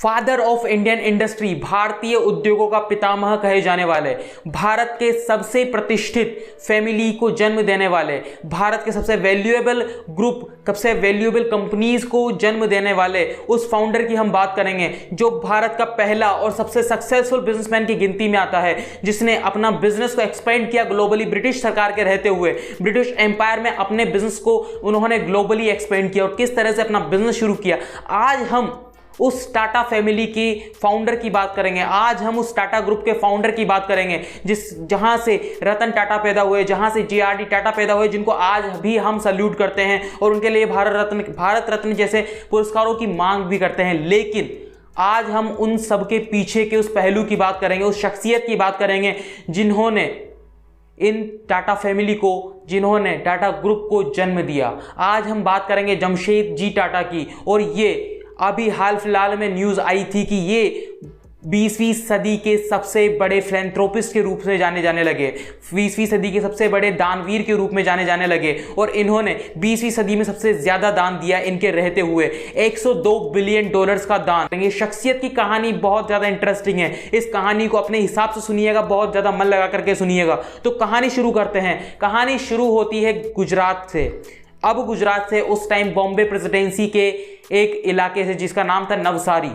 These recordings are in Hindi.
फादर ऑफ इंडियन इंडस्ट्री, भारतीय उद्योगों का पितामह कहे जाने वाले, भारत के सबसे प्रतिष्ठित फैमिली को जन्म देने वाले, भारत के सबसे वैल्यूएबल ग्रुप, सबसे वैल्यूएबल कंपनीज को जन्म देने वाले उस फाउंडर की हम बात करेंगे जो भारत का पहला और सबसे सक्सेसफुल बिजनेसमैन की गिनती में आता है, जिसने अपना बिजनेस को एक्सपेंड किया ग्लोबली। ब्रिटिश सरकार के रहते हुए ब्रिटिश एम्पायर में अपने बिजनेस को उन्होंने ग्लोबली एक्सपेंड किया और किस तरह से अपना बिजनेस शुरू किया। आज हम उस टाटा फैमिली की फाउंडर की बात करेंगे, आज हम उस टाटा ग्रुप के फाउंडर की बात करेंगे जहां से रतन टाटा पैदा हुए, जहां से JRD टाटा पैदा हुए, जिनको आज भी हम सल्यूट करते हैं और उनके लिए भारत रत्न जैसे पुरस्कारों की मांग भी करते हैं। लेकिन आज हम उन सब के पीछे के उस पहलू की बात करेंगे, उस शख्सियत की बात करेंगे जिन्होंने इन टाटा फैमिली को, जिन्होंने टाटा ग्रुप को जन्म दिया। आज हम बात करेंगे जमशेद जी टाटा की, और ये अभी हाल फिलहाल में न्यूज़ आई थी कि ये 20वीं सदी के सबसे बड़े फिलैंथ्रोपिस्ट के रूप से जाने जाने लगे, 20वीं सदी के सबसे बड़े दानवीर के रूप में जाने जाने लगे, और इन्होंने 20वीं सदी में सबसे ज़्यादा दान दिया इनके रहते हुए, $102 बिलियन का दान। ये शख्सियत की कहानी बहुत ज़्यादा इंटरेस्टिंग है, इस कहानी को अपने हिसाब से सुनिएगा, बहुत ज़्यादा मन लगा करके सुनिएगा। तो कहानी शुरू करते हैं। कहानी शुरू होती है गुजरात से। अब गुजरात से उस टाइम बॉम्बे प्रेसिडेंसी के एक इलाके से जिसका नाम था नवसारी,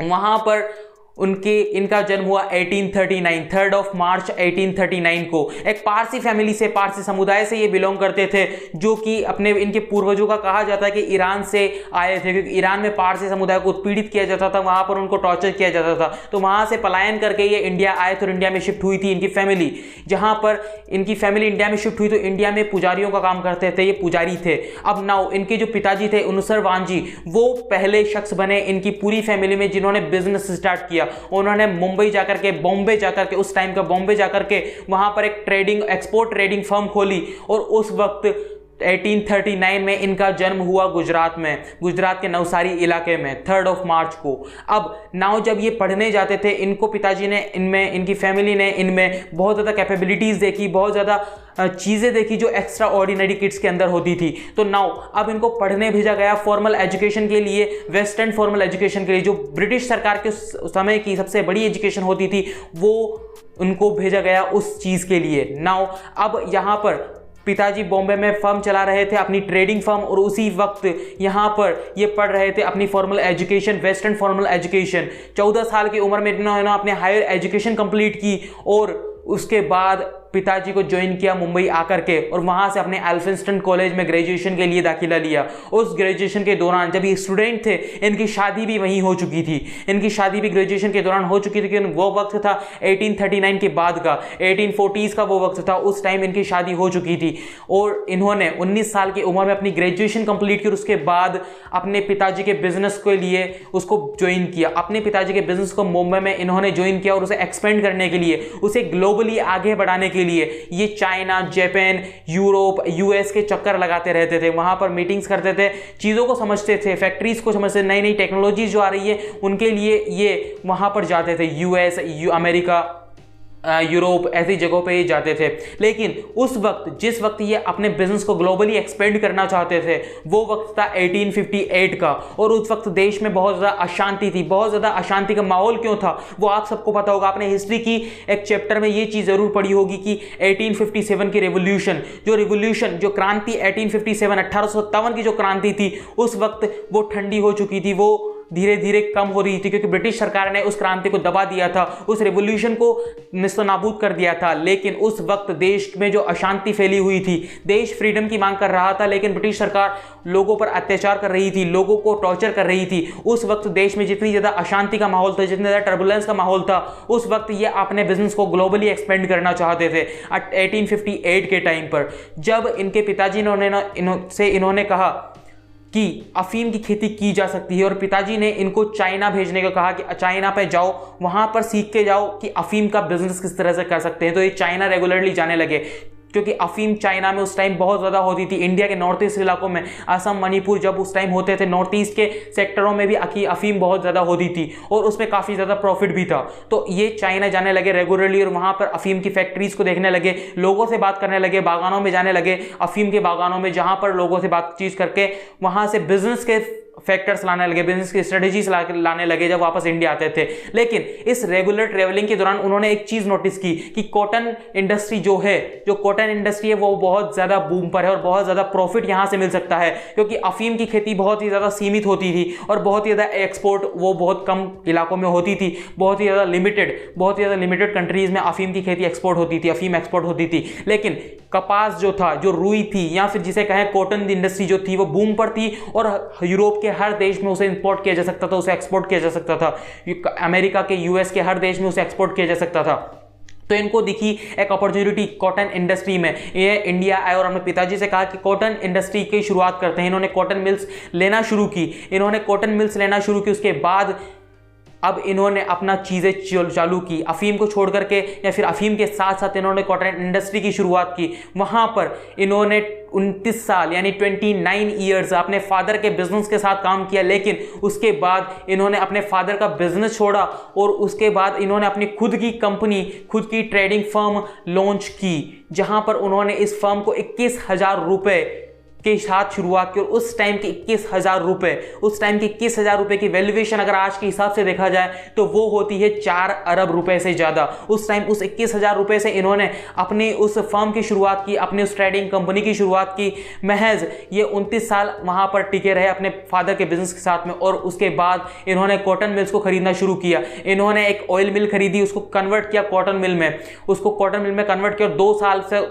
वहां पर इनका जन्म हुआ 1839, 3 मार्च 1839 को। एक पारसी फैमिली से, पारसी समुदाय से ये बिलोंग करते थे, जो कि अपने इनके पूर्वजों का कहा जाता है कि ईरान से आए थे, क्योंकि ईरान में पारसी समुदाय को उत्पीड़ित किया जाता था, वहां पर उनको टॉर्चर किया जाता था। तो वहां से पलायन करके ये इंडिया आए थे और इंडिया में शिफ्ट हुई थी इनकी फैमिली। जहां पर इनकी फैमिली इंडिया में शिफ्ट हुई तो इंडिया में पुजारियों का काम करते थे, ये पुजारी थे। अब नाउ इनके जो पिताजी थे उनुसरवान जी, वो पहले शख्स बने इनकी पूरी फैमिली में जिन्होंने बिजनेस स्टार्ट किया। उन्होंने मुंबई जाकर के, बॉम्बे जाकर के, उस टाइम का बॉम्बे जाकर के वहां पर एक एक्सपोर्ट ट्रेडिंग फर्म खोली, और उस वक्त 1839 में इनका जन्म हुआ गुजरात में, गुजरात के नवसारी इलाके में 3 मार्च को। अब नाउ जब ये पढ़ने जाते थे, इनको पिताजी ने इनकी फैमिली ने इनमें बहुत ज़्यादा कैपेबिलिटीज़ देखी, बहुत ज़्यादा चीज़ें देखी जो एक्स्ट्रा ऑर्डिनरी किड्स के अंदर होती थी। तो नाउ अब इनको पढ़ने भेजा गया फॉर्मल एजुकेशन के लिए, वेस्टर्न फॉर्मल एजुकेशन के लिए, जो ब्रिटिश सरकार के समय की सबसे बड़ी एजुकेशन होती थी, वो उनको भेजा गया उस चीज़ के लिए। नाउ अब यहाँ पर पिताजी बॉम्बे में फर्म चला रहे थे, अपनी ट्रेडिंग फर्म, और उसी वक्त यहाँ पर ये पढ़ रहे थे अपनी formal education, western formal education. 14 साल की उम्र में इन्होंने अपने हायर एजुकेशन कंप्लीट की, और उसके बाद पिताजी को ज्वाइन किया मुंबई आकर के, और वहाँ से अपने एल्फिंस्टन कॉलेज में ग्रेजुएशन के लिए दाखिला लिया। उस ग्रेजुएशन के दौरान जब ये स्टूडेंट थे, इनकी शादी भी वहीं हो चुकी थी, इनकी शादी भी ग्रेजुएशन के दौरान हो चुकी थी, क्योंकि वो वक्त था 1839 के बाद का, 1840s का वो वक्त था, उस टाइम इनकी शादी हो चुकी थी। और इन्होंने 19 साल की उम्र में अपनी ग्रेजुएशन कंप्लीट की, और उसके बाद अपने पिताजी के बिजनेस के लिए उसको ज्वाइन किया। अपने पिताजी के बिजनेस को मुंबई में इन्होंने ज्वाइन किया, और उसे एक्सपेंड करने के लिए, उसे ग्लोबली आगे बढ़ाने के लिए ये चाइना, जापान, यूरोप, US के चक्कर लगाते रहते थे, वहां पर मीटिंग्स करते थे, चीज़ों को समझते थे, फैक्ट्रीज को समझते, नई नई टेक्नोलॉजी जो आ रही है उनके लिए ये वहां पर जाते थे, US, अमेरिका, यूरोप, ऐसी जगहों पे ही जाते थे। लेकिन उस वक्त, जिस वक्त ये अपने बिजनेस को ग्लोबली एक्सपेंड करना चाहते थे, वो वक्त था 1858 का, और उस वक्त देश में बहुत ज़्यादा अशांति थी। बहुत ज़्यादा अशांति का माहौल क्यों था वो आप सबको पता होगा, आपने हिस्ट्री की एक चैप्टर में ये चीज़ ज़रूर पढ़ी होगी कि 1857 की रेवोल्यूशन, जो क्रांति 1857 की जो क्रांति थी, उस वक्त वो ठंडी हो चुकी थी, वो धीरे धीरे कम हो रही थी, क्योंकि ब्रिटिश सरकार ने उस क्रांति को दबा दिया था, उस रेवोल्यूशन को निस्तनाबूद कर दिया था। लेकिन उस वक्त देश में जो अशांति फैली हुई थी, देश फ्रीडम की मांग कर रहा था, लेकिन ब्रिटिश सरकार लोगों पर अत्याचार कर रही थी, लोगों को टॉर्चर कर रही थी। उस वक्त देश में जितनी ज़्यादा अशांति का माहौल था, जितनी ज़्यादा टर्बुलेंस का माहौल था, उस वक्त ये अपने बिजनेस को ग्लोबली एक्सपेंड करना चाहते थे। 1858 के टाइम पर जब इनके पिताजी ने इन्होंने कहा कि अफीम की खेती की जा सकती है, और पिताजी ने इनको चाइना भेजने को कहा कि चाइना पे जाओ, वहाँ पर सीख के जाओ कि अफीम का बिजनेस किस तरह से कर सकते हैं। तो ये चाइना रेगुलरली जाने लगे। क्योंकि अफीम चाइना में उस टाइम बहुत ज़्यादा होती थी। इंडिया के नॉर्थ ईस्ट इलाकों में असम, मणिपुर जब उस टाइम होते थे, नॉर्थ ईस्ट के सेक्टरों में भी अफीम बहुत ज़्यादा होती थी और उसमें काफ़ी ज़्यादा प्रॉफिट भी था। तो ये चाइना जाने लगे रेगुलरली और वहाँ पर अफीम की फैक्ट्रीज़ को देखने लगे, लोगों से बात करने लगे, बागानों में जाने लगे, अफीम के बागानों में, जहाँ पर लोगों से बातचीत करके वहाँ से बिजनेस के फैक्टर्स लाने लगे, बिजनेस की स्ट्रेटेजीज लाने लगे जब वापस इंडिया आते थे। लेकिन इस रेगुलर ट्रेवलिंग के दौरान उन्होंने एक चीज नोटिस की कि कॉटन इंडस्ट्री जो कॉटन इंडस्ट्री है वो बहुत ज्यादा बूम पर है और बहुत ज्यादा प्रॉफिट यहां से मिल सकता है, क्योंकि अफीम की खेती बहुत ही ज्यादा सीमित होती थी और बहुत ही ज्यादा एक्सपोर्ट वो बहुत कम इलाकों में होती थी, बहुत ही ज्यादा लिमिटेड कंट्रीज में अफीम की खेती एक्सपोर्ट होती थी, अफीम एक्सपोर्ट होती थी। लेकिन कपास जो था, जो रुई थी, या फिर जिसे कहें कॉटन इंडस्ट्री जो थी, वो बूम पर थी और यूरोप के हर देश में उसे इंपोर्ट किया जा सकता था, उसे एक्सपोर्ट किया जा सकता था, अमेरिका के, यूएस के हर देश में उसे एक्सपोर्ट किया जा सकता था। तो इनको दिखी एक अपॉर्चुनिटी कॉटन इंडस्ट्री में। ये इंडिया आए और अपने पिताजी से कहा कि कॉटन इंडस्ट्री की शुरुआत करते हैं। इन्होंने कॉटन मिल्स लेना शुरू की। उसके बाद अब इन्होंने अपना चीज़ें चालू की, अफीम को छोड़ करके या फिर अफीम के साथ साथ इन्होंने कॉटन इंडस्ट्री की शुरुआत की। वहाँ पर इन्होंने 29 साल यानी 29 ईयर्स अपने फादर के बिजनेस के साथ काम किया। लेकिन उसके बाद इन्होंने अपने फादर का बिजनेस छोड़ा और उसके बाद इन्होंने अपनी खुद की कंपनी, खुद की ट्रेडिंग फर्म लॉन्च की, जहाँ पर उन्होंने इस फर्म को 21,000 रुपये के साथ शुरुआत की। और उस टाइम के 21,000 रुपए की वैल्यूएशन अगर आज के हिसाब से देखा जाए तो वो होती है 4 अरब रुपए से ज़्यादा। उस टाइम उस 21,000 रुपए से इन्होंने अपनी उस फर्म की शुरुआत की, अपनी उस ट्रेडिंग कंपनी की शुरुआत की। महज ये 29 साल वहाँ पर टिके रहे अपने फादर के बिजनेस के साथ में। और उसके बाद इन्होंने कॉटन मिल्स को खरीदना शुरू किया। इन्होंने एक ऑयल मिल खरीदी, उसको कन्वर्ट किया कॉटन मिल में, कन्वर्ट किया और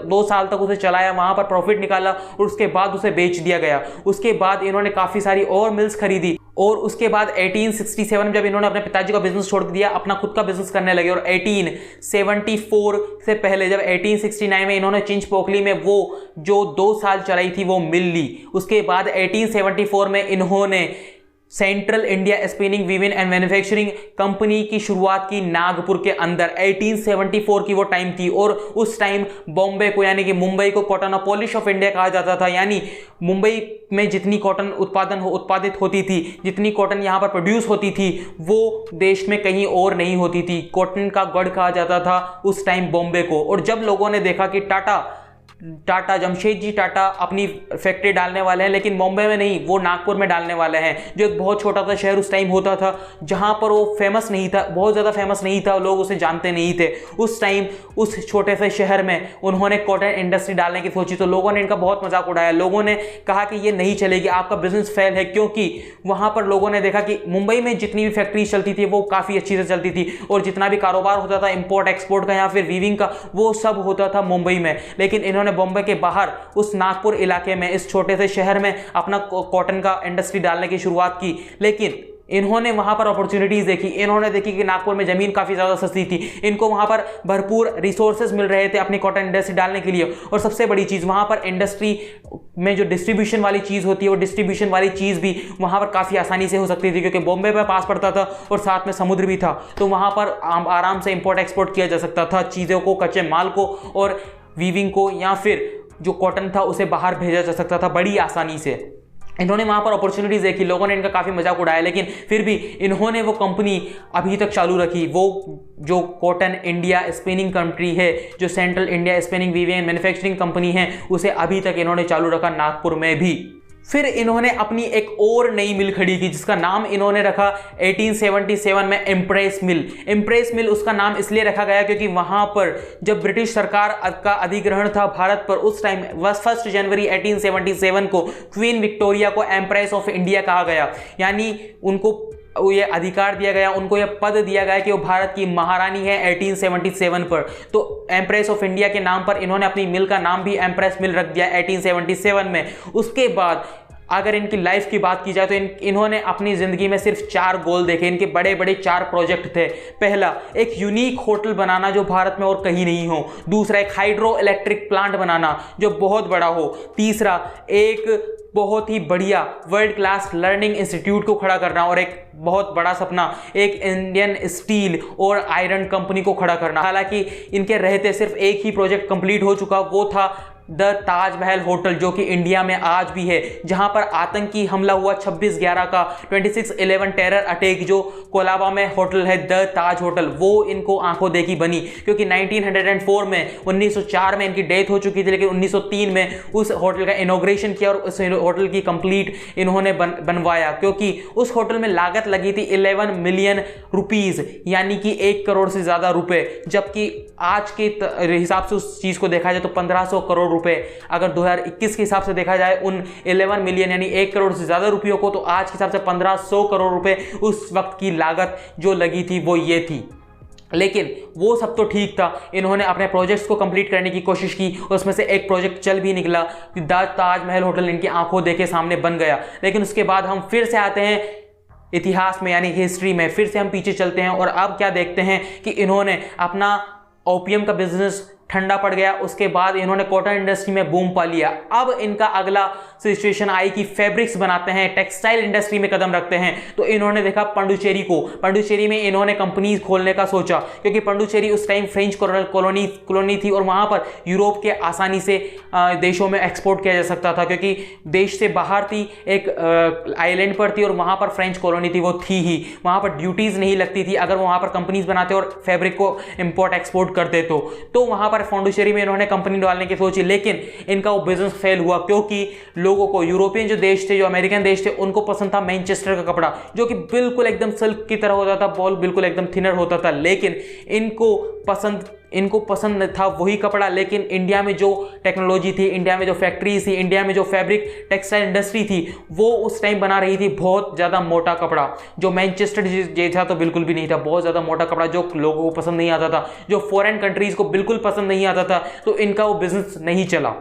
2 साल तक उसे चलाया, वहाँ पर प्रॉफिट निकाला और उसके बाद उसे बेच दिया गया। उसके बाद इन्होंने काफी सारी और मिल्स खरीदी और उसके बाद 1867 में जब इन्होंने अपने पिताजी का बिजनेस छोड़ दिया, अपना खुद का बिजनेस करने लगे। और 1874 से पहले जब 1869 में इन्होंने चिंचपोकली में वो जो 2 साल चलाई थी वो मिल ली। उसके बाद 1874 में इन्होंने central India spinning weaving and manufacturing company की शुरुआत की नागपुर के अंदर। 1874 की वो टाइम थी और उस टाइम बॉम्बे को यानी कि मुंबई को कॉटनोपोलिस ऑफ इंडिया कहा जाता था। यानी मुंबई में जितनी कॉटन उत्पादित होती थी, जितनी कॉटन यहाँ पर प्रोड्यूस होती थी, वो देश में कहीं और नहीं होती थी। कॉटन का गढ़ कहा जाता था उस टाइम बॉम्बे को। और जब लोगों ने देखा कि जमशेदजी टाटा अपनी फैक्ट्री डालने वाले हैं, लेकिन बॉम्बे में नहीं, वो नागपुर में डालने वाले हैं, जो एक बहुत छोटा सा शहर उस टाइम होता था, जहां पर वो फेमस नहीं था, बहुत ज़्यादा फेमस नहीं था, लोग उसे जानते नहीं थे। उस टाइम उस छोटे से शहर में उन्होंने कॉटन इंडस्ट्री डालने की सोची तो लोगों ने इनका बहुत मजाक उड़ाया। लोगों ने कहा कि ये नहीं चलेगी, आपका बिजनेस फेल है, क्योंकि वहां पर लोगों ने देखा कि मुंबई में जितनी भी फैक्ट्री चलती थी वो काफ़ी अच्छी से चलती थी और जितना भी कारोबार होता था इंपोर्ट एक्सपोर्ट का या फिर वीविंग का, वो सब होता था मुंबई में। लेकिन इन्होंने बॉम्बे के बाहर उस नागपुर इलाके में, इस छोटे से शहर में अपना कॉटन का इंडस्ट्री डालने की शुरुआत की। लेकिन इन्होंने वहां पर अपॉर्चुनिटीज देखी। इन्होंने देखी कि नागपुर में जमीन काफी ज्यादा सस्ती थी, इनको वहां पर भरपूर रिसोर्सेज मिल रहे थे अपनी कॉटन इंडस्ट्री डालने के लिए। और सबसे बड़ी चीज, वहां पर इंडस्ट्री में जो डिस्ट्रीब्यूशन वाली चीज होती है, वो डिस्ट्रीब्यूशन वाली चीज भी वहां पर काफी आसानी से हो सकती थी, क्योंकि बॉम्बे में पास पड़ता था और साथ में समुद्र भी था, तो वहां पर आराम से इंपोर्ट एक्सपोर्ट किया जा सकता था चीजों को, कच्चे माल को और वीविंग को, या फिर जो कॉटन था उसे बाहर भेजा जा सकता था बड़ी आसानी से। इन्होंने वहाँ पर अपॉर्चुनिटीज देखी, लोगों ने इनका काफ़ी मजाक उड़ाया, लेकिन फिर भी इन्होंने वो कंपनी अभी तक चालू रखी। वो जो कॉटन इंडिया स्पिनिंग कंपनी है, जो central India spinning weaving and manufacturing company है, उसे अभी तक इन्होंने चालू रखा नागपुर में भी। फिर इन्होंने अपनी एक और नई मिल खड़ी की जिसका नाम इन्होंने रखा 1877 में इम्प्रेस मिल। इम्प्रेस मिल उसका नाम इसलिए रखा गया क्योंकि वहां पर जब ब्रिटिश सरकार का अधिग्रहण था भारत पर, उस टाइम 1 जनवरी 1877 को क्वीन विक्टोरिया को एम्प्रेस ऑफ इंडिया कहा गया। यानी उनको ये अधिकार दिया गया, उनको ये पद दिया गया कि वो भारत की महारानी है 1877 पर। तो एम्प्रेस ऑफ इंडिया के नाम पर इन्होंने अपनी मिल का नाम भी एम्प्रेस मिल रख दिया 1877 में। उसके बाद अगर इनकी लाइफ की बात की जाए तो इन्होंने अपनी जिंदगी में सिर्फ 4 गोल देखे। इनके बड़े बड़े 4 प्रोजेक्ट थे। पहला, एक यूनिक होटल बनाना जो भारत में और कहीं नहीं हो। दूसरा, एक हाइड्रो इलेक्ट्रिक प्लांट बनाना जो बहुत बड़ा हो। तीसरा, एक बहुत ही बढ़िया वर्ल्ड क्लास लर्निंग इंस्टीट्यूट को खड़ा करना। और एक बहुत बड़ा सपना, एक इंडियन स्टील और आयरन कंपनी को खड़ा करना। हालांकि इनके रहते सिर्फ एक ही प्रोजेक्ट कंप्लीट हो चुका, वो था द ताजमहल होटल जो कि इंडिया में आज भी है, जहां पर आतंकी हमला हुआ 26/11 का 26/11 टेरर अटैक, जो कोलाबा में होटल है द ताज होटल, वो इनको आंखों देखी बनी, क्योंकि 1904 में 1904 में इनकी डेथ हो चुकी थी, लेकिन 1903 में उस होटल का इनॉग्रेशन किया और उस होटल की कंप्लीट इन्होंने बनवाया, क्योंकि उस होटल में लागत लगी थी 11 मिलियन रुपीज, यानी कि 1 करोड़ से ज्यादा रुपए, जबकि आज के हिसाब से उस चीज को देखा जाए तो 1500 करोड़ रुपए, अगर 2021 के हिसाब से देखा जाए उन 11 मिलियन यानी 1 करोड़ से ज्यादा रुपयों को, तो आज के हिसाब से 1500 करोड़ रुपए उस वक्त की लागत जो लगी थी वो ये थी। लेकिन वो सब तो ठीक था, इन्होंने अपने प्रोजेक्ट्स को कंप्लीट करने की कोशिश की, उसमें से एक प्रोजेक्ट चल भी निकला, द ताजमहल होटल इनकी आंखों देखे सामने बन गया। लेकिन उसके बाद हम फिर से आते हैं इतिहास में, यानी हिस्ट्री में, फिर से हम पीछे चलते हैं और अब क्या देखते हैं कि इन्होंने अपना ओपियम का बिजनेस ठंडा पड़ गया, उसके बाद इन्होंने कॉटन इंडस्ट्री में बूम पा लिया। अब इनका अगला सिचुएशन आई कि फैब्रिक्स बनाते हैं, टेक्सटाइल इंडस्ट्री में कदम रखते हैं, तो इन्होंने देखा पांडुचेरी को, पांडुचेरी में इन्होंने कंपनीज खोलने का सोचा, क्योंकि पांडुचेरी उस टाइम फ्रेंच कॉलोनी थी और वहां पर यूरोप के आसानी से देशों में एक्सपोर्ट किया जा सकता था, क्योंकि देश से बाहर थी, एक आइलैंड पर थी और वहां पर फ्रेंच कॉलोनी थी, वो थी ही, वहां पर ड्यूटीज नहीं लगती थी अगर वहां पर कंपनीज बनाते और फैब्रिक को इंपोर्ट एक्सपोर्ट करते तो वहां पर पांडुचेरी में इन्होंने कंपनी डालने की सोची। लेकिन इनका वो बिजनेस फेल हुआ, क्योंकि लोगों को, यूरोपियन जो देश थे, जो अमेरिकन देश थे, उनको पसंद था मैनचेस्टर का कपड़ा, जो कि बिल्कुल एकदम सिल्क की तरह होता था, बॉल बिल्कुल एकदम थिनर होता था। लेकिन इनको पसंद था वही कपड़ा, लेकिन इंडिया में जो टेक्नोलॉजी थी, इंडिया में जो फैक्ट्रीज थी, इंडिया में जो फैब्रिक टेक्सटाइल इंडस्ट्री थी, वो उस टाइम बना रही थी बहुत ज़्यादा मोटा कपड़ा, जो मैनचेस्टर जैसा तो बिल्कुल भी नहीं था, बहुत ज़्यादा मोटा कपड़ा जो लोगों को पसंद नहीं आता था, जो फॉरेन कंट्रीज़ को बिल्कुल पसंद नहीं आता था, तो इनका वो बिजनेस नहीं चला।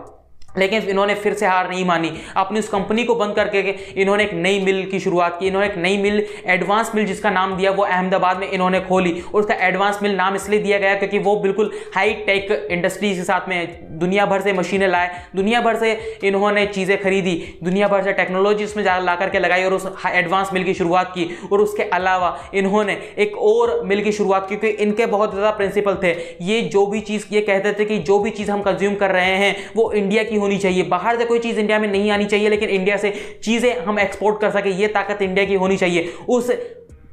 लेकिन इन्होंने फिर से हार नहीं मानी, अपनी उस कंपनी को बंद करके इन्होंने एक नई मिल की शुरुआत की। इन्होंने एक नई मिल, एडवांस मिल जिसका नाम दिया, वो अहमदाबाद में इन्होंने खोली, और उसका एडवांस मिल नाम इसलिए दिया गया क्योंकि वो बिल्कुल हाई टेक इंडस्ट्रीज के साथ में दुनिया भर से मशीनें लाए, दुनिया भर से इन्होंने चीज़ें खरीदी, दुनिया भर से टेक्नोलॉजी उसमें ला करके लगाई और उस एडवांस मिल की शुरुआत की। और उसके अलावा इन्होंने एक और मिल की शुरुआत की, क्योंकि इनके बहुत ज़्यादा प्रिंसिपल थे, ये जो भी चीज़ ये कहते थे कि जो भी चीज़ हम कंज्यूम कर रहे हैं वो इंडिया की होनी चाहिए, बाहर से कोई चीज इंडिया में नहीं आनी चाहिए, लेकिन इंडिया से चीजें हम एक्सपोर्ट कर सके, ये ताकत इंडिया की होनी चाहिए। उस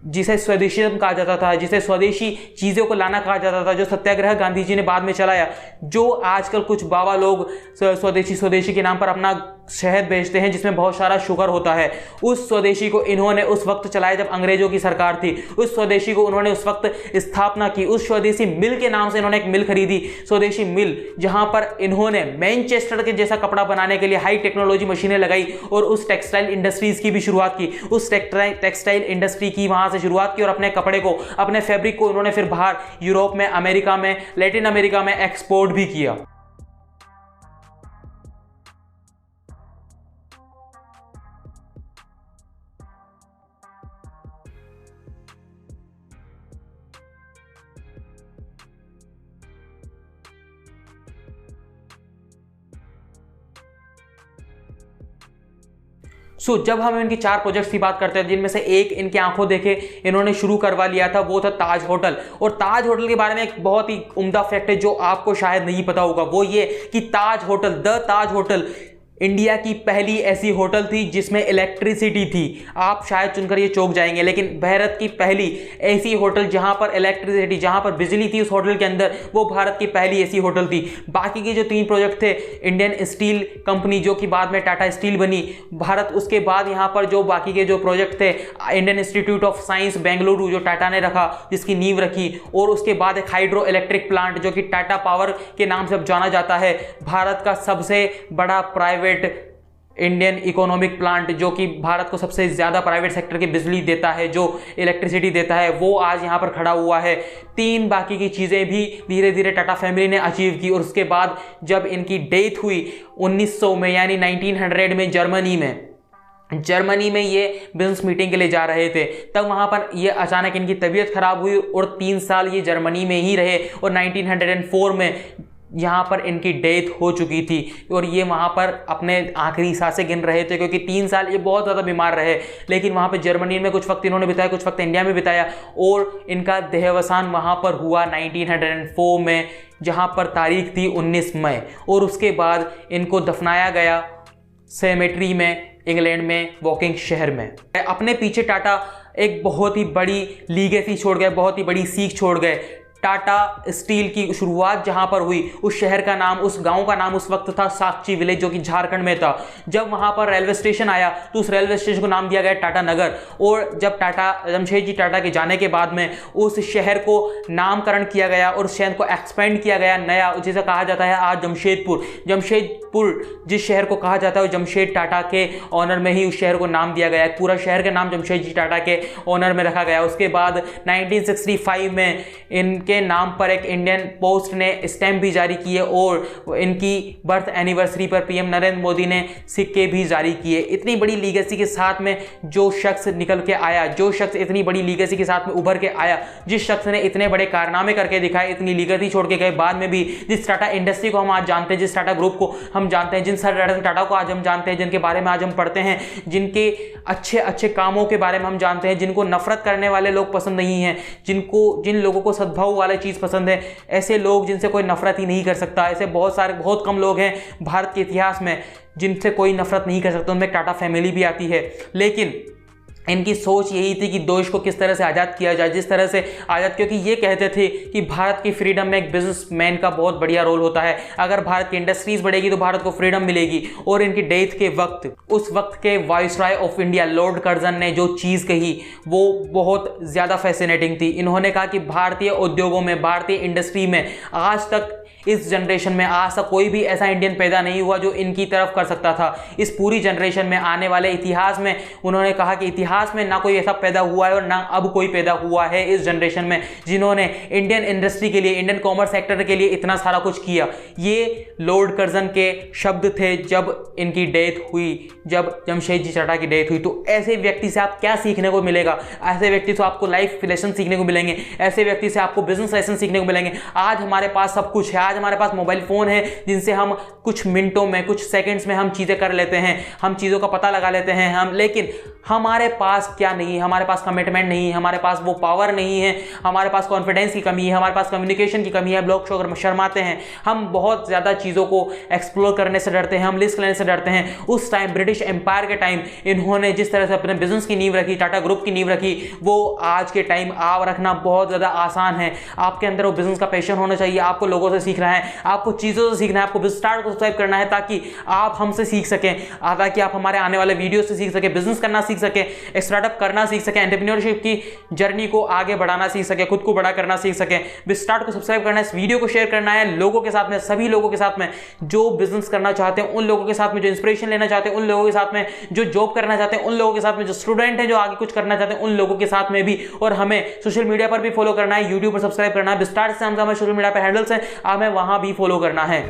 जिसे स्वदेशीज्म कहा जाता था, जिसे स्वदेशी चीज़ों को लाना कहा जाता था, जो सत्याग्रह गांधी जी ने बाद में चलाया, जो आजकल कुछ बाबा लोग स्वदेशी के नाम पर अपना शहद बेचते हैं जिसमें बहुत सारा शुगर होता है, उस स्वदेशी को इन्होंने उस वक्त चलाया जब अंग्रेजों की सरकार थी, उस स्वदेशी को उन्होंने उस वक्त स्थापना की। उस स्वदेशी मिल के नाम से इन्होंने एक मिल खरीदी, स्वदेशी मिल, जहां पर इन्होंने मैनचेस्टर के जैसा कपड़ा बनाने के लिए हाई टेक्नोलॉजी मशीनें लगाई और उस टेक्सटाइल इंडस्ट्रीज की भी शुरुआत की। उस टेक्सटाइल इंडस्ट्री की वहां से शुरुआत की और अपने कपड़े को, अपने फैब्रिक को उन्होंने फिर बाहर यूरोप में, अमेरिका में, लैटिन अमेरिका में एक्सपोर्ट भी किया। जब हम इनकी 4 प्रोजेक्ट्स की बात करते हैं, जिनमें से एक इनकी आंखों देखे इन्होंने शुरू करवा लिया था, वो था ताज होटल। और ताज होटल के बारे में एक बहुत ही उम्दा फैक्ट है जो आपको शायद नहीं पता होगा, वो ये कि ताज hotel, the Taj hotel India की पहली ऐसी होटल थी जिसमें इलेक्ट्रिसिटी थी। आप शायद सुनकर ये चौंक जाएंगे, लेकिन भारत की पहली ऐसी होटल जहां पर इलेक्ट्रिसिटी, जहां पर बिजली थी उस होटल के अंदर, वो भारत की पहली ऐसी होटल थी। बाकी के जो 3 प्रोजेक्ट थे, इंडियन स्टील कंपनी जो कि बाद में टाटा स्टील बनी, भारत, उसके बाद यहाँ पर जो बाकी के जो प्रोजेक्ट थे, Indian institute of science Bengaluru जो टाटा ने रखा, जिसकी नींव रखी, और उसके बाद एक हाइड्रो इलेक्ट्रिक प्लांट जो कि टाटा पावर के नाम से अब जाना जाता है, भारत का सबसे बड़ा प्राइवेट इंडियन इकोनॉमिक प्लांट जो कि भारत को सबसे ज़्यादा प्राइवेट सेक्टर की बिजली देता है, जो इलेक्ट्रिसिटी देता है, वो आज यहाँ पर खड़ा हुआ है। 3 बाकी की चीज़ें भी धीरे धीरे टाटा फैमिली ने अचीव की। और उसके बाद जब इनकी डेथ हुई 1900 में, यानी 1900 में, जर्मनी में ये बिजनेस मीटिंग के लिए जा रहे थे, तब वहाँ पर ये अचानक इनकी तबीयत खराब हुई और 3 साल ये जर्मनी में ही रहे। और 1904 में यहाँ पर इनकी डेथ हो चुकी थी और ये वहाँ पर अपने आखिरी सांसें गिन रहे थे, क्योंकि 3 साल ये बहुत ज़्यादा बीमार रहे। लेकिन वहाँ पे जर्मनी में कुछ वक्त इन्होंने बिताया, कुछ वक्त इंडिया में बिताया और इनका देहावसान वहाँ पर हुआ 1904 में, जहाँ पर तारीख थी 19 मई। और उसके बाद इनको दफनाया गया सेमेट्री में, इंग्लैंड में, वॉकिंग शहर में। अपने पीछे टाटा एक बहुत ही बड़ी लीगेसी छोड़ गए, बहुत ही बड़ी सीख छोड़ गए। टाटा स्टील की शुरुआत जहां पर हुई, उस शहर का नाम, उस गांव का नाम उस वक्त था साकची विलेज, जो कि झारखंड में था। जब वहां पर रेलवे स्टेशन आया तो उस रेलवे स्टेशन को नाम दिया गया टाटा नगर। और जब जमशेदजी टाटा के जाने के बाद में उस शहर को नामकरण किया गया और उस शहर को एक्सपेंड किया गया नया, जिसे कहा जाता है आज जमशेदपुर। जमशेदपुर जिस शहर को कहा जाता है वो जमशेद टाटा के ऑनर में ही उस शहर को नाम दिया गया है। पूरा शहर का नाम जमशेदजी टाटा के ऑनर में रखा गया। उसके बाद 1965 में इनके नाम पर एक इंडियन पोस्ट ने स्टैंप भी जारी किए और इनकी बर्थ एनिवर्सरी पर पीएम नरेंद्र मोदी ने सिक्के भी जारी किए। इतनी बड़ी लीगेसी के साथ में जो शख्स निकल के आया, जो शख्स इतनी बड़ी लीगेसी के साथ में उभर के आया, जिस शख्स ने इतने बड़े कारनामे करके दिखाए, इतनी लीगेसी छोड़ के गए बाद में भी, जिस टाटा इंडस्ट्री को हम आज जानते हैं, जिस टाटा ग्रुप को हम जानते हैं, जिन रतन टाटा को आज हम जानते हैं, जिनके बारे में आज हम पढ़ते हैं, जिनके अच्छे अच्छे कामों के बारे में हम जानते हैं, जिनको नफरत करने वाले लोग पसंद नहीं हैं, जिन लोगों को सद्भाव वाला चीज पसंद है, ऐसे लोग जिनसे कोई नफरत ही नहीं कर सकता। ऐसे बहुत कम लोग हैं भारत के इतिहास में जिनसे कोई नफरत नहीं कर सकता। उनमें टाटा फैमिली भी आती है। लेकिन इनकी सोच यही थी कि देश को किस तरह से आज़ाद किया जाए, जिस तरह से आज़ाद, क्योंकि ये कहते थे कि भारत की फ्रीडम में एक बिजनेसमैन का बहुत बढ़िया रोल होता है। अगर भारत की इंडस्ट्रीज बढ़ेगी तो भारत को फ्रीडम मिलेगी। और इनकी डेथ के वक्त उस वक्त के viceroy of India Lord Curzon ने जो चीज़ कही वो बहुत ज़्यादा फैसिनेटिंग थी। इन्होंने कहा कि भारतीय उद्योगों में, भारतीय इंडस्ट्री में आज तक, इस जनरेशन में आज तक कोई भी ऐसा इंडियन पैदा नहीं हुआ जो इनकी तरफ कर सकता था। इस पूरी जनरेशन में, आने वाले इतिहास में, उन्होंने कहा कि इतिहास में ना कोई ऐसा पैदा हुआ है और ना अब कोई पैदा हुआ है इस जनरेशन में जिन्होंने इंडियन इंडस्ट्री के लिए, इंडियन कॉमर्स सेक्टर के लिए इतना सारा कुछ किया। ये लॉर्ड कर्जन के शब्द थे जब इनकी डेथ हुई, जब जमशेदजी टाटा की डेथ हुई। तो ऐसे व्यक्ति से आप क्या सीखने को मिलेगा? ऐसे व्यक्ति से आपको लाइफ लेसन सीखने को मिलेंगे, ऐसे व्यक्ति से आपको बिजनेस लेसन सीखने को मिलेंगे। आज हमारे पास सब कुछ है, आज हमारे पास मोबाइल फोन है जिनसे हम कुछ मिनटों में, कुछ सेकंड्स में हम चीजें कर लेते हैं, हम चीजों का पता लगा लेते हैं लेकिन हमारे पास क्या नहीं है? हमारे पास कमिटमेंट नहीं है, हमारे पास वो पावर नहीं है, हमारे पास कॉन्फिडेंस की कमी है, हमारे पास कम्युनिकेशन की कमी है। लोग शर्माते हैं, हम बहुत ज्यादा चीजों को एक्सप्लोर करने से डरते हैं, हम रिस्क लेने से डरते हैं। उस टाइम ब्रिटिश एम्पायर के टाइम इन्होंने जिस तरह से अपने बिजनेस की नींव रखी, टाटा ग्रुप की नींव रखी, वो आज के टाइम आप रखना बहुत ज्यादा आसान है। आपके अंदर वो बिजनेस का पैशन होना चाहिए, आपको लोगों से सीखना है, आपको चीजों से सीखना है, आपको बिजस्टार्ट को सब्सक्राइब करना है ताकि आप हमसे सीख सकें, ताकि आप हमारे आने वाले वीडियो से सीख सकें, बिजनेस करना सीख सकें, स्टार्टअप करना सीख सकें, एंटरप्रेन्योरशिप की जर्नी को आगे बढ़ाना सीख सकें, खुद को बड़ा करना सीख सकें। बिजस्टार्ट को सब्सक्राइब करना है, इस वीडियो को शेयर करना है लोगों के साथ में, सभी लोगों के साथ में जो बिजनेस करना चाहते हैं, उन लोगों के साथ में, जो इंस्पिरेशन लेना चाहते हैं उन लोगों के साथ में, जो जॉब करना चाहते हैं उन लोगों के साथ में, जो स्टूडेंट हैं जो आगे कुछ करना चाहते हैं उन लोगों के साथ में भी। और हमें सोशल मीडिया पर भी फॉलो करना है, यूट्यूब पर सब्सक्राइब करना है, बिजस्टार्ट से हमारे सोशल मीडिया पर हैंडल्स हैं, हमें वहां भी फॉलो करना है।